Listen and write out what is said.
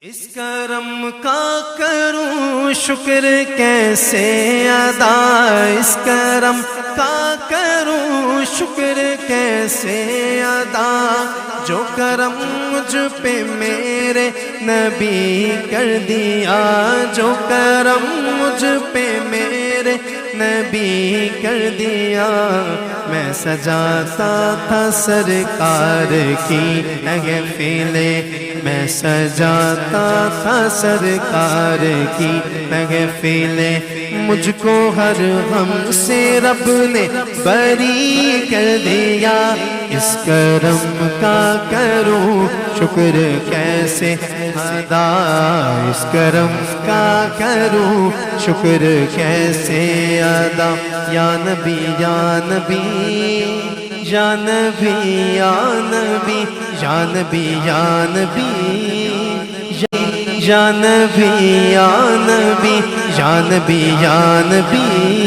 اس کرم کا کروں شکر کیسے ادا، اس کرم کا کروں شکر کیسے ادا، جو کرم مجھ پہ میرے نبی کر دیا، جو کرم مجھ پہ میرے نبی کر دیا۔ میں سجاتا تھا سرکار کی محفلیں، میں سجاتا تھا سرکار کی محفلیں، مجھ کو ہر غم سے رب نے بری کر دیا۔ اس کرم کا کروں شکر کیسے ادا، اس کرم کا کروں شکر کیسے ادا۔ یا نبی یا نبی یا نبی یا نبی یا نبی یا نبی یا نبی یا نبی یا نبی یا نبی